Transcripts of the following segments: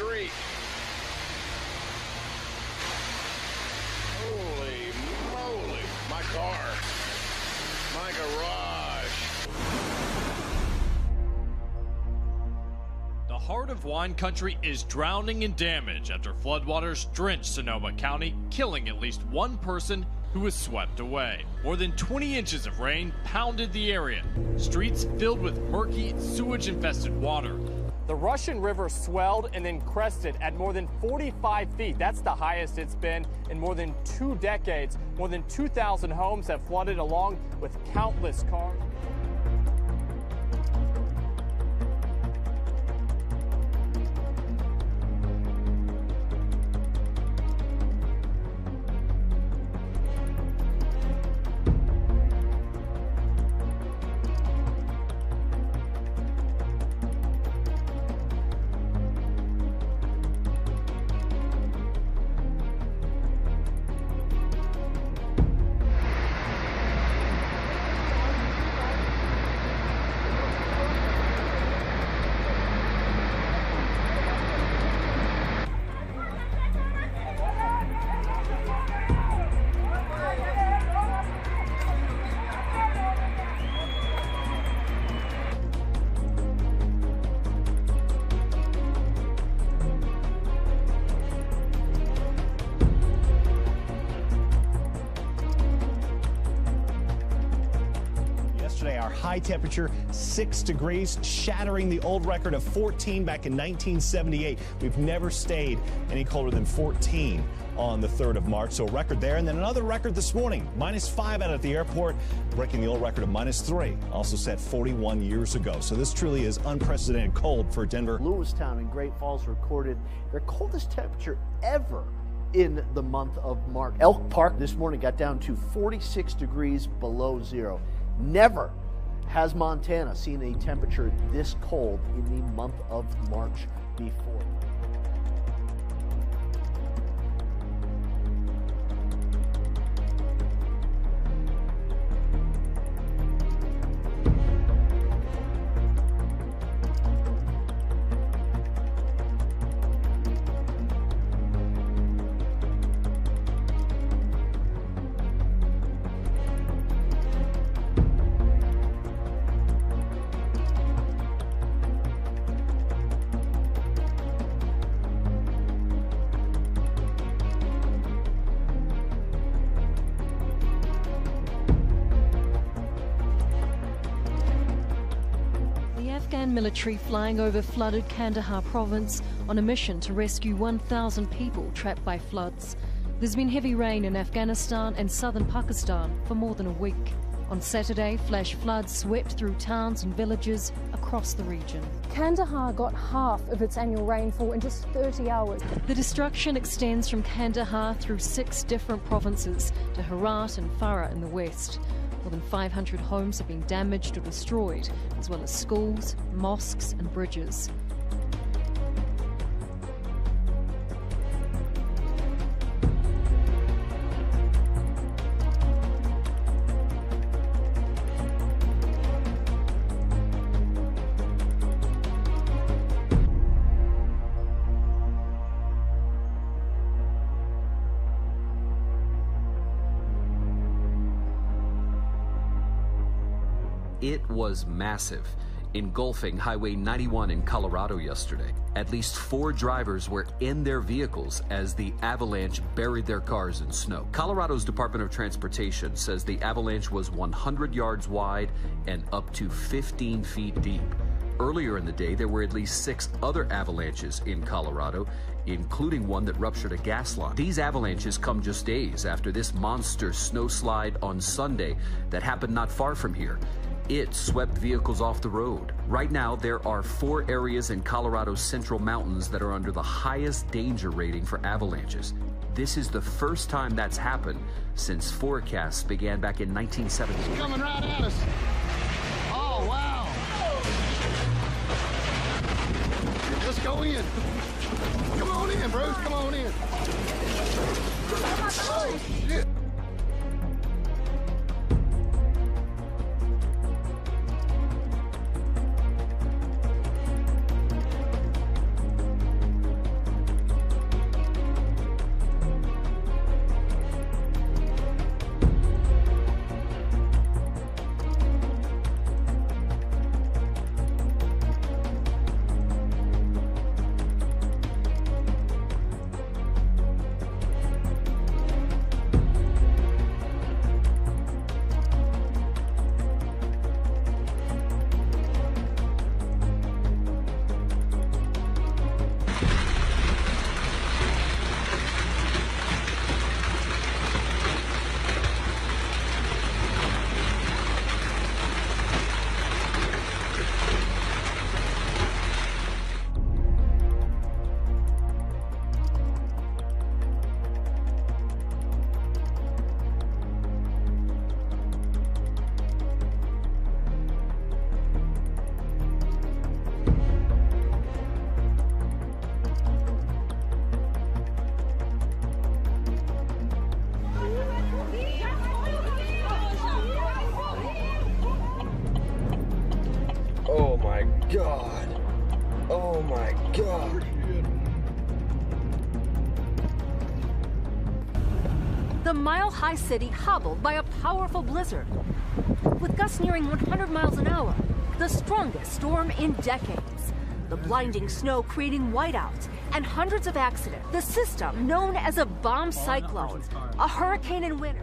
street. Holy moly, my car, my garage. The heart of wine country is drowning in damage after floodwaters drenched Sonoma County, killing at least one person who was swept away. More than 20 inches of rain pounded the area, streets filled with murky, sewage-infested water. The Russian River swelled and then crested at more than 45 feet. That's the highest it's been in more than 2 decades. More than 2,000 homes have flooded, along with countless cars. Our high temperature, 6 degrees, shattering the old record of 14 back in 1978. We've never stayed any colder than 14 on the 3rd of March, so a record there. And then another record this morning, -5 out at the airport, breaking the old record of -3, also set 41 years ago. So this truly is unprecedented cold for Denver. Lewistown and Great Falls recorded their coldest temperature ever in the month of March. Elk Park this morning got down to 46 degrees below zero. Never has Montana seen a temperature this cold in the month of March before. Afghan military flying over flooded Kandahar province on a mission to rescue 1,000 people trapped by floods. There's been heavy rain in Afghanistan and southern Pakistan for more than a week. On Saturday, flash floods swept through towns and villages across the region. Kandahar got half of its annual rainfall in just 30 hours. The destruction extends from Kandahar through 6 different provinces to Herat and Farah in the west. More than 500 homes have been damaged or destroyed, as well as schools, mosques and bridges. It was massive, engulfing Highway 91 in Colorado yesterday. At least 4 drivers were in their vehicles as the avalanche buried their cars in snow. Colorado's Department of Transportation says the avalanche was 100 yards wide and up to 15 feet deep. Earlier in the day, there were at least 6 other avalanches in Colorado, including one that ruptured a gas line. These avalanches come just days after this monster snowslide on Sunday that happened not far from here. It swept vehicles off the road. Right now, there are 4 areas in Colorado's central mountains that are under the highest danger rating for avalanches. This is the first time that's happened since forecasts began back in 1970. It's coming right at us. Oh, wow. Let's go in. Come on in, Bruce. Come on in. Oh, shit. God. Oh my God. The mile-high city hobbled by a powerful blizzard. With gusts nearing 100 miles an hour, the strongest storm in decades. The blinding snow creating whiteouts and hundreds of accidents. The system known as a bomb cyclone, a hurricane in winter.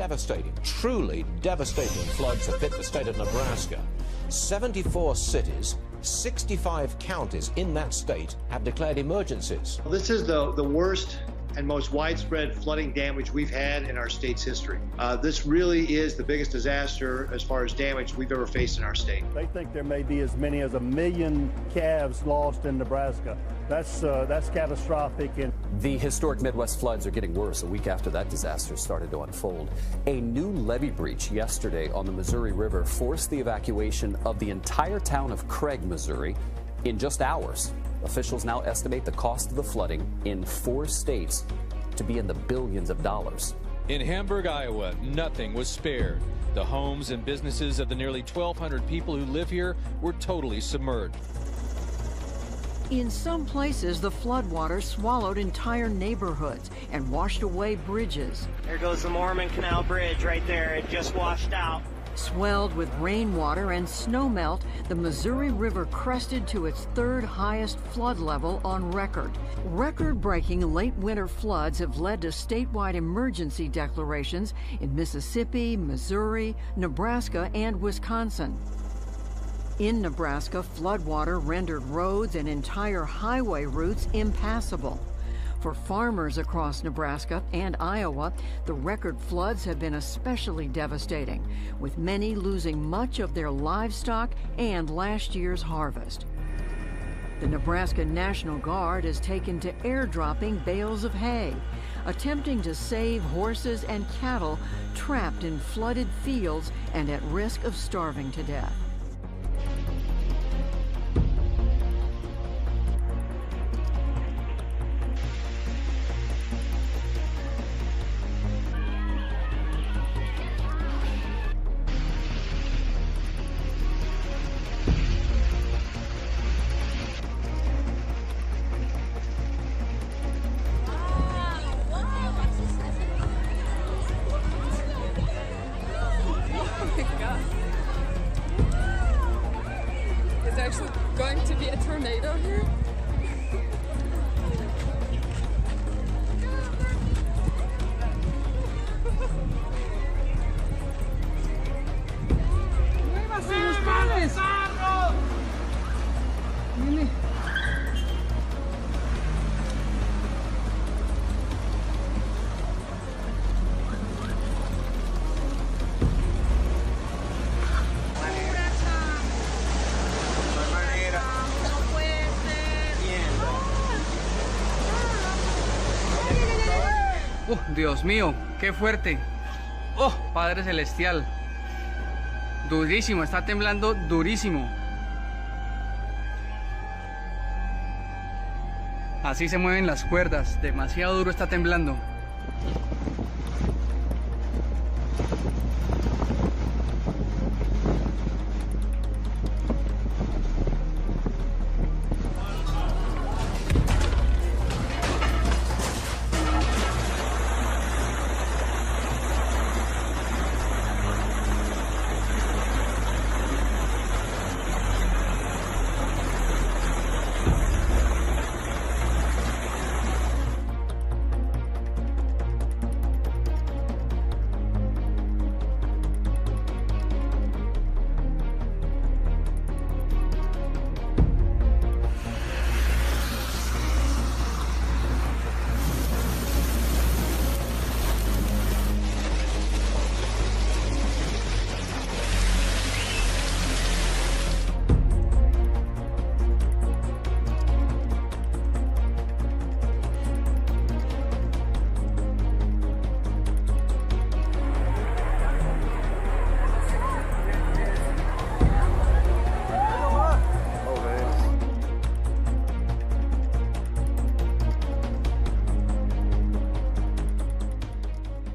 devastating, truly devastating floods have hit the state of Nebraska. 74 cities, 65 counties in that state have declared emergencies. This is the worst and most widespread flooding damage we've had in our state's history. This really is the biggest disaster as far as damage we've ever faced in our state. They think there may be as many as 1 million calves lost in Nebraska. That's catastrophic. And the historic Midwest floods are getting worse a week after that disaster started to unfold. A new levee breach yesterday on the Missouri River forced the evacuation of the entire town of Craig, Missouri, in just hours. Officials now estimate the cost of the flooding in 4 states to be in the billions of dollars. In Hamburg, Iowa, nothing was spared. The homes and businesses of the nearly 1,200 people who live here were totally submerged. In some places, the floodwater swallowed entire neighborhoods and washed away bridges. There goes the Mormon Canal Bridge right there. It just washed out. Swelled with rainwater and snowmelt, the Missouri River crested to its 3rd highest flood level on record. Record-breaking late winter floods have led to statewide emergency declarations in Mississippi, Missouri, Nebraska, and Wisconsin. In Nebraska, floodwater rendered roads and entire highway routes impassable. For farmers across Nebraska and Iowa, the record floods have been especially devastating, with many losing much of their livestock and last year's harvest. The Nebraska National Guard has taken to airdropping bales of hay, attempting to save horses and cattle trapped in flooded fields and at risk of starving to death. Going to be a tornado here? Oh, Dios mío, qué fuerte. Oh, Padre Celestial. Durísimo, está temblando durísimo. Así se mueven las cuerdas, demasiado duro está temblando.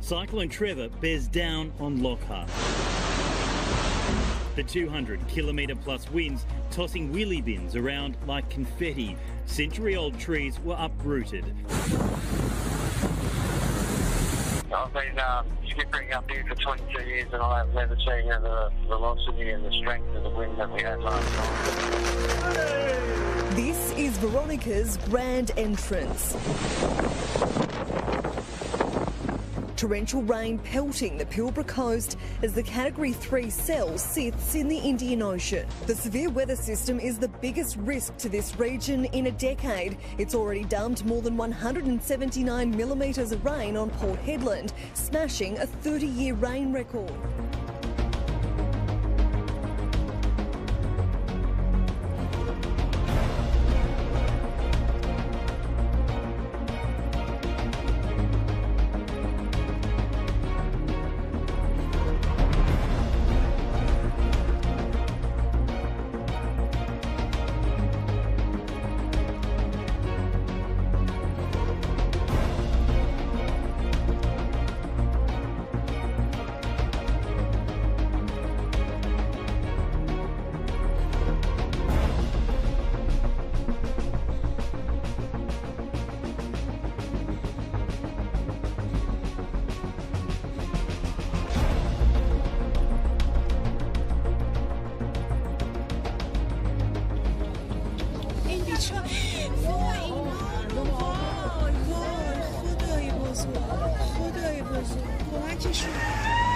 Cyclone Trevor bears down on Lockhart. The 200-kilometre-plus winds tossing wheelie bins around like confetti. Century-old trees were uprooted. I've been skippering up here for 22 years and I've never seen the velocity and the strength of the wind that we had last night. This is Veronica's grand entrance. Torrential rain pelting the Pilbara coast as the Category 3 cell sits in the Indian Ocean. The severe weather system is the biggest risk to this region in a decade. It's already dumped more than 179 millimetres of rain on Port Hedland, smashing a 30-year rain record. خدای بزرگ کمکشون